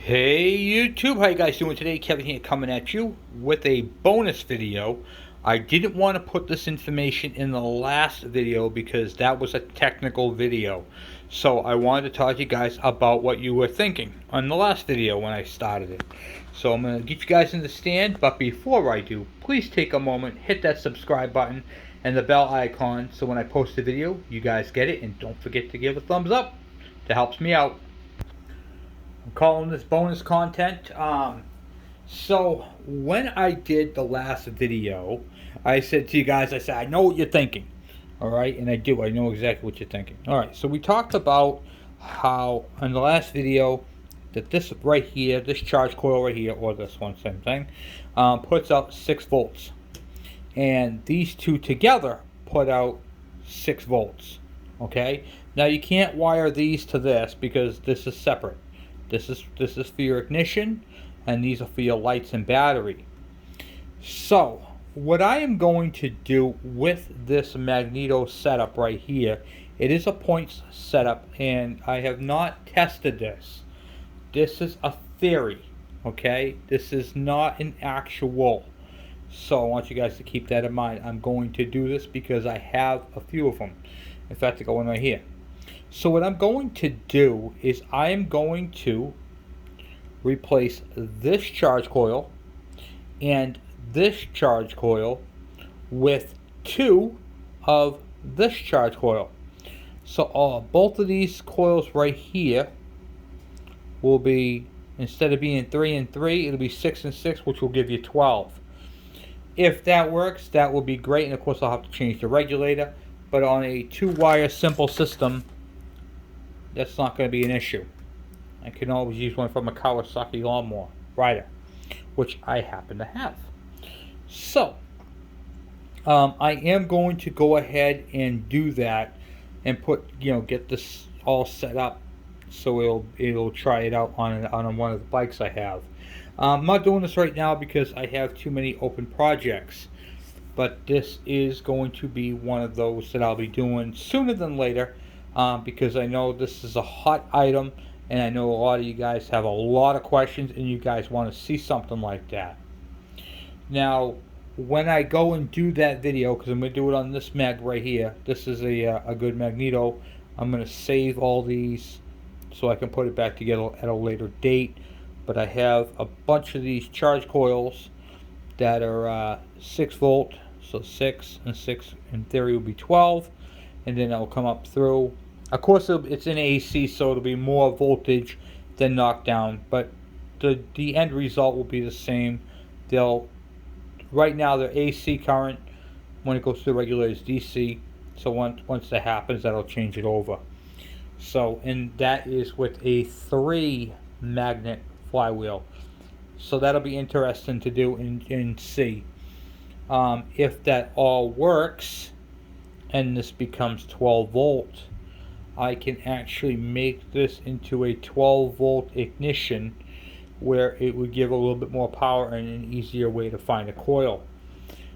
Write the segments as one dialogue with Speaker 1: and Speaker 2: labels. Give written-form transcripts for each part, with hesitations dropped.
Speaker 1: Hey YouTube, how you guys doing today? Kevin here coming at you with a bonus video. I didn't want to put this information in the last video because that was a technical video. So I wanted to talk to you guys about what you were thinking on the last video when I started it. So I'm going to get you guys in the stand, but before I do, please take a moment, hit that subscribe button and the bell icon so when I post a video, you guys get it, and don't forget to give a thumbs up. That helps me out. I'm calling this bonus content. So when I did the last video, I said to you guys, I said, I know what you're thinking. All right, and I do. I know exactly what you're thinking. All right, so we talked about how in the last video that this right here, this charge coil right here, or this one, same thing, puts out 6 volts. And these two together put out 6 volts. Okay, now you can't wire these to this because this is separate. This is for your ignition, and these are for your lights and battery. So what I am going to do with this magneto setup right here, it is a points setup, and I have not tested this. This is a theory, okay? This is not an actual. So I want you guys to keep that in mind. I'm going to do this because I have a few of them. In fact, I got one right here. So what I'm going to do is I am going to replace this charge coil and this charge coil with 2 of this charge coil. So both of these coils right here will be, instead of being 3 and 3, it'll be 6 and 6, which will give you 12. If that works, that will be great, and of course I'll have to change the regulator, but on a 2-wire simple system, that's not going to be an issue. I can always use one from a Kawasaki lawnmower rider, which I happen to have. So I am going to go ahead and do that and get this all set up so it'll try it out on one of the bikes I have. I'm not doing this right now because I have too many open projects, but this is going to be one of those that I'll be doing sooner than later, because I know this is a hot item, and I know a lot of you guys have a lot of questions and you guys want to see something like that. Now when I go and do that video, because I'm going to do it on this mag right here, this is a good magneto. I'm going to save all these so I can put it back together at a later date. But I have a bunch of these charge coils that are 6 volt, so 6 and 6 in theory will be 12, and then it'll come up through. Of course it's in AC, so it'll be more voltage than knockdown, but the end result will be the same. Right now they're AC current. When it goes through the regulator is DC, so once that happens, that'll change it over. So, and that is with a 3 magnet flywheel, so that'll be interesting to do and see if that all works and this becomes 12 volt. I can actually make this into a 12 volt ignition where it would give a little bit more power and an easier way to find a coil.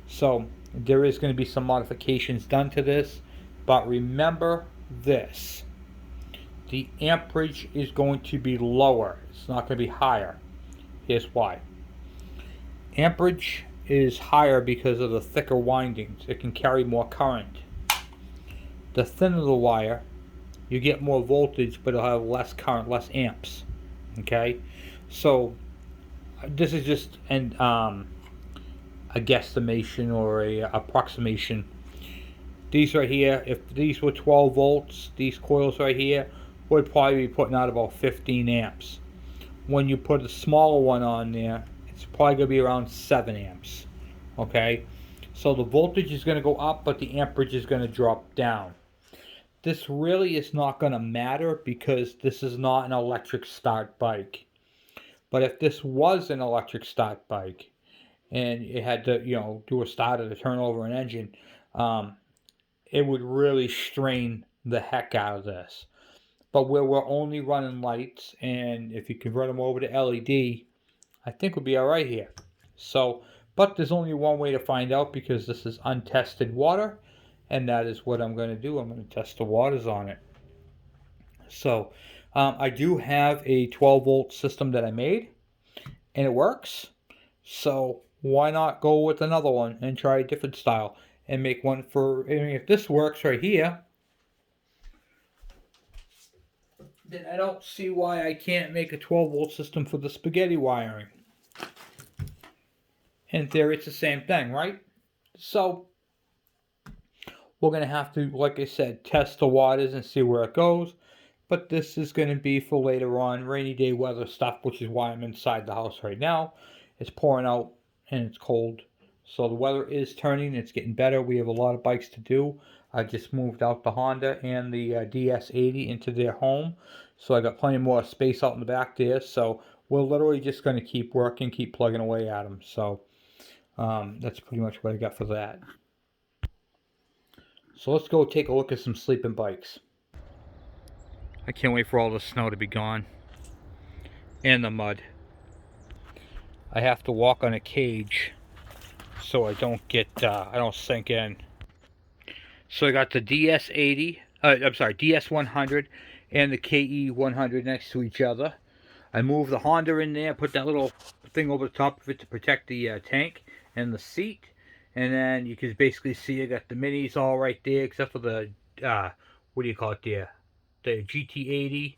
Speaker 1: So there is going to be some modifications done to this, but remember this: the amperage is going to be lower. It's not going to be higher. Here's why. Amperage is higher because of the thicker windings. It can carry more current. The thinner the wire, you get more voltage, but it'll have less current, less amps. Okay? So this is just a guesstimation or a approximation. These right here, if these were 12 volts, these coils right here would probably be putting out about 15 amps. When you put a smaller one on there, it's probably going to be around 7 amps. Okay, so the voltage is going to go up, but the amperage is going to drop down. This really is not going to matter because this is not an electric start bike. But if this was an electric start bike and it had to do a starter to turn over an engine, it would really strain the heck out of this. But where we're only running lights, and if you convert them over to LED, I think we'll be all right here. So, but there's only one way to find out because this is untested water, and that is what I'm going to do. I'm going to test the waters on it. So, I do have a 12-volt system that I made, and it works. So why not go with another one and try a different style and make one for, I mean, if this works right here, then I don't see why I can't make a 12-volt system for the spaghetti wiring. In theory, it's the same thing, right? So we're going to have to, like I said, test the waters and see where it goes. But this is going to be for later on, rainy day weather stuff, which is why I'm inside the house right now. It's pouring out and it's cold. So the weather is turning. It's getting better. We have a lot of bikes to do. I just moved out the Honda and the DS80 into their home. So I got plenty more space out in the back there. So we're literally just going to keep working, keep plugging away at them. So that's pretty much what I got for that. So let's go take a look at some sleeping bikes. I can't wait for all the snow to be gone. And the mud. I have to walk on a cage so I don't get, I don't sink in. So I got the DS80, I'm sorry, DS100 and the KE100 next to each other. I moved the Honda in there, put that little thing over the top of it to protect the tank and the seat. And then you can basically see I got the minis all right there, except for the, what do you call it there? The GT80,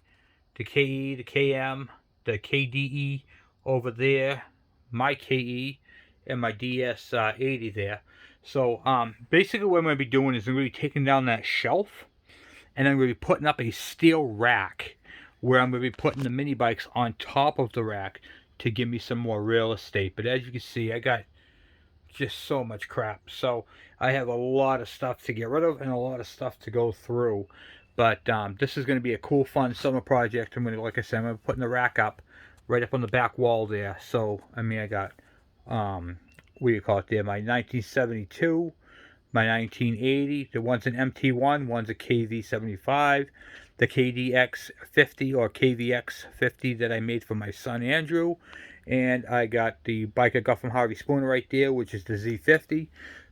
Speaker 1: the KE, the KM, the KDE over there, my KE, and my DS80 there. So basically what I'm going to be doing is I'm going to be taking down that shelf, and I'm going to be putting up a steel rack where I'm going to be putting the mini bikes on top of the rack to give me some more real estate. But as you can see, I got just so much crap. So I have a lot of stuff to get rid of and a lot of stuff to go through. But this is going to be a cool, fun summer project. I'm going to, like I said, I'm going to be putting the rack up right up on the back wall there. So, I mean, I got, what do you call it there? My 1972, my 1980. The one's an MT1, one's a KV75. The KDX50 or KVX50 that I made for my son Andrew. And I got the bike I got from Harvey Spooner right there, which is the Z50.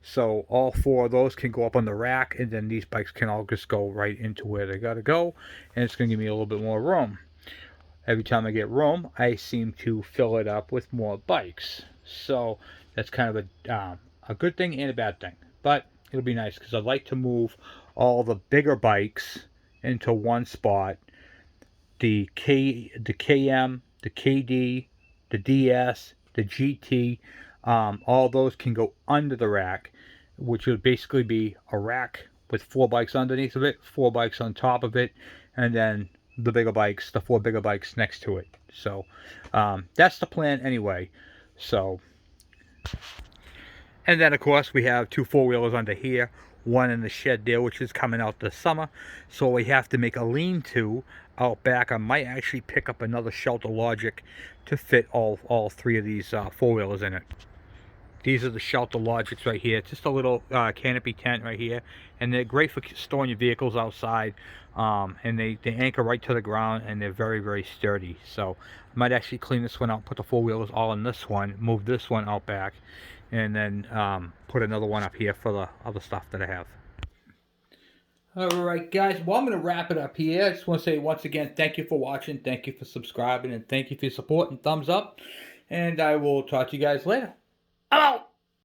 Speaker 1: So all four of those can go up on the rack, and then these bikes can all just go right into where they got to go, and it's going to give me a little bit more room. Every time I get room, I seem to fill it up with more bikes. So that's kind of a good thing and a bad thing. But it'll be nice because I'd like to move all the bigger bikes into one spot. The KM, the KD, the DS, the GT, all those can go under the rack, which would basically be a rack with four bikes underneath of it, four bikes on top of it, and then the bigger bikes, the four bigger bikes next to it. So that's the plan anyway. So, and then of course we have two four-wheelers under here, one in the shed there, which is coming out this summer. So we have to make a lean-to out back. I might actually pick up another Shelter Logic to fit all three of these four-wheelers in it. These are the Shelter Logics right here. It's just a little canopy tent right here, and they're great for storing your vehicles outside. And they anchor right to the ground, and they're very, very sturdy. So I might actually clean this one out, put the four-wheelers all in this one, move this one out back, and then put another one up here for the other stuff that I have. Alright guys, well I'm going to wrap it up here. I just want to say once again, thank you for watching, thank you for subscribing, and thank you for your support and thumbs up. And I will talk to you guys later. I'm out!